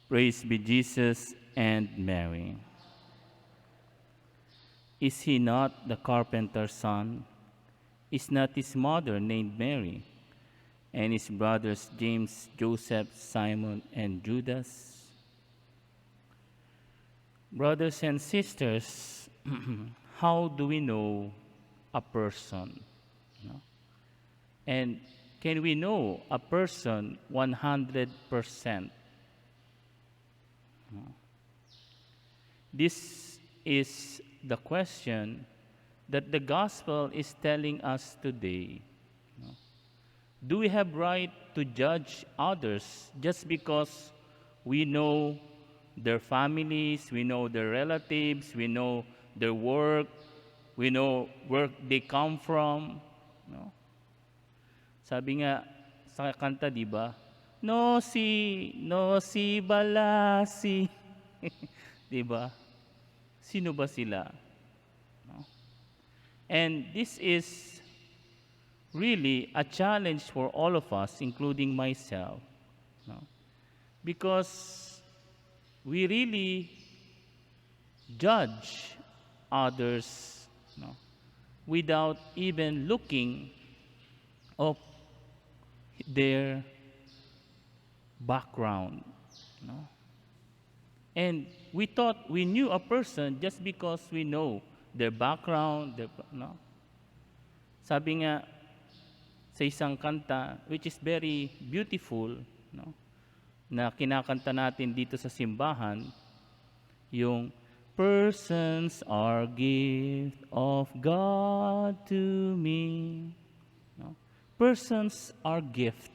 Praise be Jesus and Mary. Is he not the carpenter's son? Is not his mother named Mary? And his brothers James, Joseph, Simon, and Judas? Brothers and sisters, how do we know a person? No? And can we know a person 100%? No? This is the question that the gospel is telling us today. No? Do we have right to judge others just because we know their families, we know their relatives, we know their work, we know where they come from? No? Sabi nga sa kanta, di ba? No si balasi. Di ba? Sino ba sila? No? And this is really a challenge for all of us, including myself. No? Because we really judge others, no, without even looking of their background. No? And we thought we knew a person just because we know their background. No? Sabi nga sa isang kanta, which is very beautiful, no, na kinakanta natin dito sa simbahan, yung persons are gift of God to me. No? Persons are gift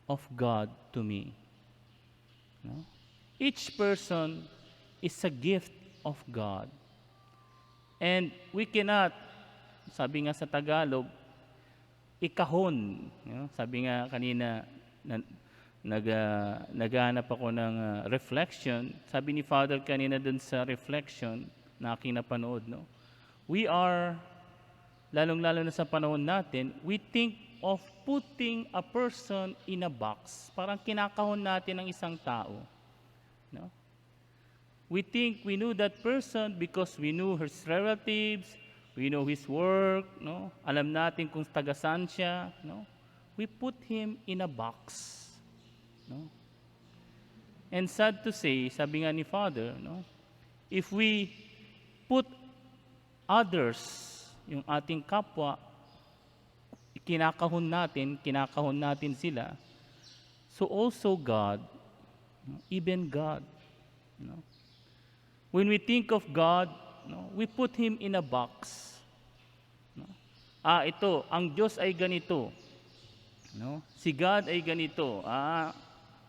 of God to me. No? Each person is a gift of God. And we cannot, sabi nga sa Tagalog, ikahon. You know? Sabi nga kanina, naghanap ako ng reflection. Sabi ni Father kanina dun sa reflection na aking napanood, no? We are, lalong-lalo na sa panahon natin, we think of putting a person in a box. Parang kinakahon natin ang isang tao. No? We think we knew that person because we knew his relatives, we know his work, no? Alam natin kung taga-saan siya, no? We put him in a box. No? And sad to say, sabi nga ni Father, no? If we put others, yung ating kapwa, kinakahon natin sila, so also God, even God. No? When we think of God, no, we put Him in a box. No? Ito, ang Diyos ay ganito. No? Si God ay ganito.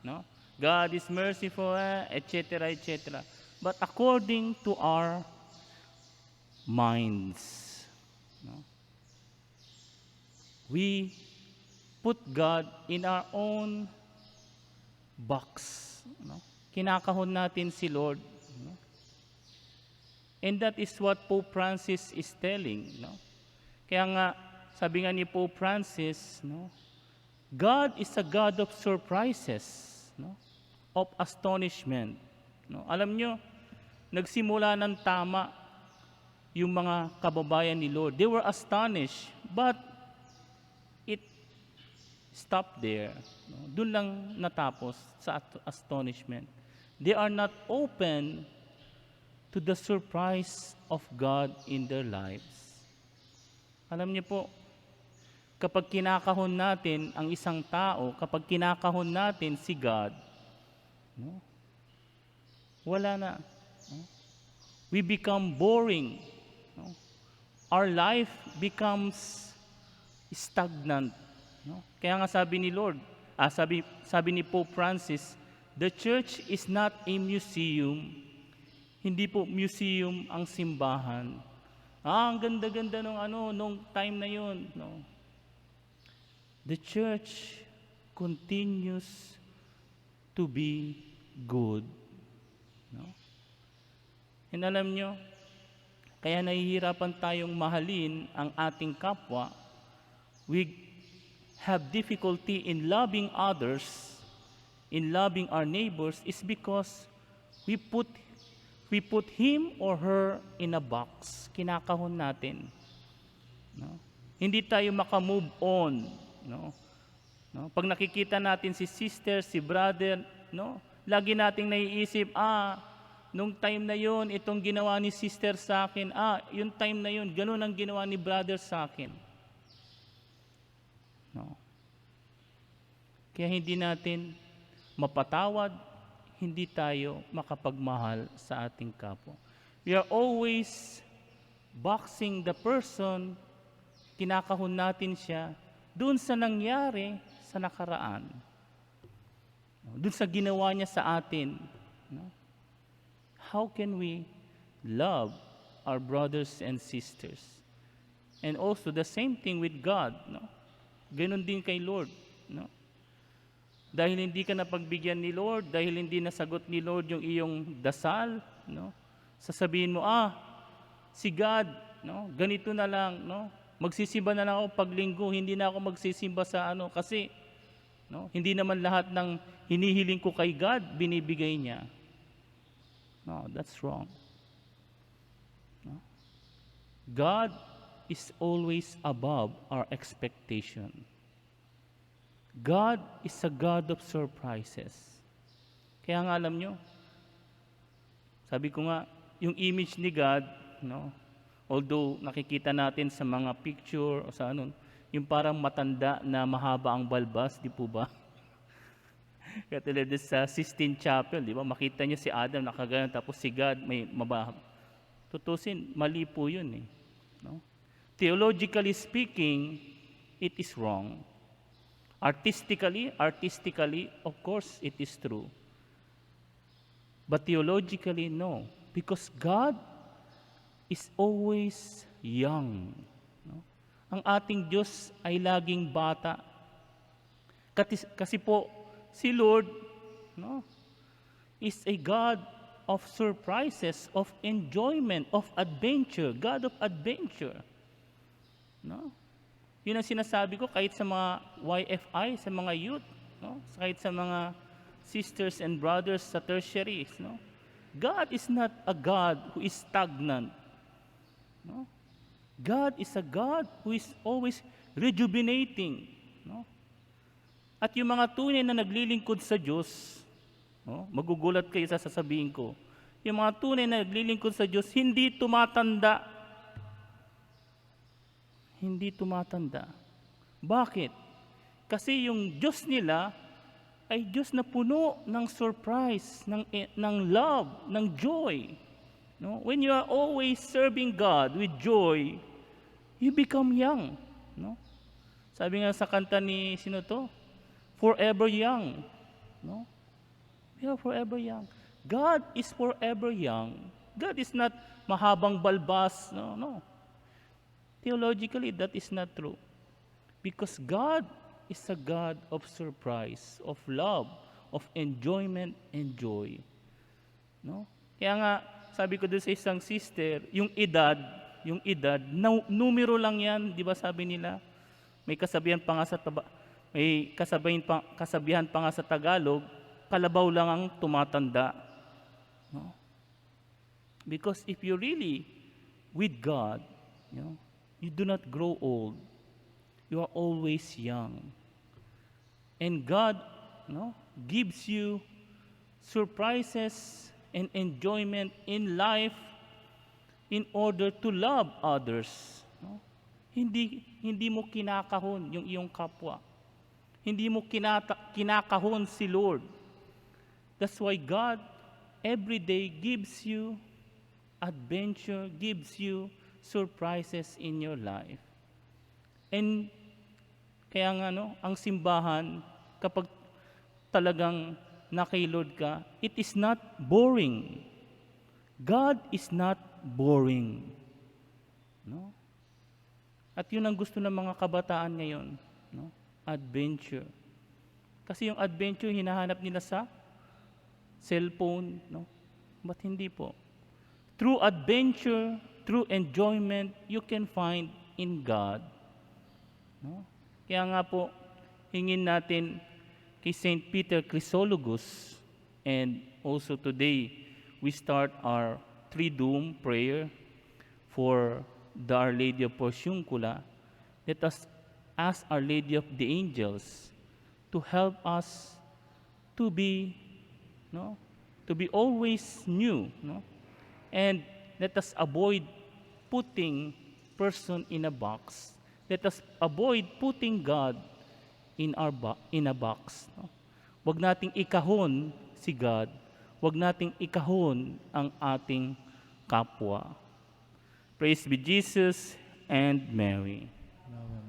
No? God is merciful, etc., etc. But according to our minds, no, we put God in our own box. No? Kinakahon natin si Lord. No? And that is what Pope Francis is telling. No? Kaya nga, sabi nga ni Pope Francis, no, God is a God of surprises, no? Of astonishment. No? Alam nyo, nagsimula ng tama yung mga kababayan ni Lord. They were astonished, but it stopped there. No? Doon lang natapos sa astonishment. They are not open to the surprise of God in their lives. Alam niyo po, kapag kinakahon natin ang isang tao, kapag kinakahon natin si God, no, wala na. No? We become boring. No? Our life becomes stagnant. No? Kaya nga sabi ni Lord, sabi ni Pope Francis, the church is not a museum. Hindi po museum ang simbahan. Ang ganda-ganda nung time na yun. No. The church continues to be good. No? And alam nyo, kaya nahihirapan tayong mahalin ang ating kapwa. We have difficulty in loving others in loving our neighbors is because we put him or her in a box. Kinakahon natin. No? Hindi tayo makamove on. No? No? Pag nakikita natin si sister, si brother, no? Lagi nating naiisip, nung time na yon, itong ginawa ni sister sa akin, yung time na yon, ganun ang ginawa ni brother sa akin. No? Kaya hindi natin mapatawad, hindi tayo makapagmahal sa ating kapwa. We are always boxing the person, kinakahon natin siya, doon sa nangyari sa nakaraan. Doon sa ginawa niya sa atin. No? How can we love our brothers and sisters? And also the same thing with God. No? Ganon din kay Lord. No? Dahil hindi ka napagbigyan ni Lord, dahil hindi nasagot ni Lord yung iyong dasal, no? Sasabihin mo, si God, no? Ganito na lang, no? Magsisimba na lang ako pag linggo, hindi na ako magsisimba sa kasi, no? Hindi naman lahat ng hinihiling ko kay God, binibigay niya. No, that's wrong. No? God is always above our expectation. God is a God of surprises. Kaya nga alam nyo, sabi ko nga, yung image ni God, no, although nakikita natin sa mga picture o sa yung parang matanda na mahaba ang balbas, di po ba? Katulad sa Sistine Chapel, di ba? Makita niyo si Adam nakaganon, tapos si God may mababa. Tutusin, mali po yun eh. No? Theologically speaking, it is wrong. Artistically, of course, it is true. But theologically, no. Because God is always young. No? Ang ating Diyos ay laging bata. Kasi po, si Lord, no, is a God of surprises, of enjoyment, of adventure. God of adventure. No? Yun ang sinasabi ko kahit sa mga YFI, sa mga youth, no? Kahit sa mga sisters and brothers sa tertiaries. No? God is not a God who is stagnant. No? God is a God who is always rejuvenating. No? At yung mga tunay na naglilingkod sa Diyos, no? Magugulat kayo sa sasabihin ko, yung mga tunay na naglilingkod sa Diyos, hindi tumatanda. Hindi tumatanda. Bakit? Kasi yung Diyos nila ay Diyos na puno ng surprise, ng love, ng joy. No? When you are always serving God with joy, you become young. No? Sabi nga sa kanta ni sino to? Forever young. No? We are forever young. God is forever young. God is not mahabang balbas. No, no. Theologically, that is not true. Because God is a God of surprise, of love, of enjoyment and joy. No? Kaya nga, sabi ko doon sa isang sister, yung edad, numero lang yan, di ba sabi nila? May kasabihan pa nga sa Tagalog, kalabaw lang ang tumatanda. No? Because if you really with God, you do not grow old. You are always young. And God, gives you surprises and enjoyment in life in order to love others. No? Hindi mo kinakahon yung iyong kapwa. Hindi mo kinakahon si Lord. That's why God every day gives you adventure, gives you surprises in your life. And kaya nga ang simbahan, kapag talagang kay Lord ka, it is not boring. God is not boring. No? At yun ang gusto ng mga kabataan ngayon. No? Adventure. Kasi yung adventure, hinahanap nila sa cellphone. No? But hindi po. True adventure, true enjoyment, you can find in God. No? Kaya nga po, hingin natin kay Saint Peter Chrysologus, and also today we start our Triduum prayer for the Our Lady of Porciuncula. Let us ask Our Lady of the Angels to help us to be, no, to be always new, no, and let us avoid putting person in a box. Let us avoid putting God in a box. No? Wag nating ikahon si God. Wag nating ikahon ang ating kapwa. Praise be Jesus and Mary. Amen.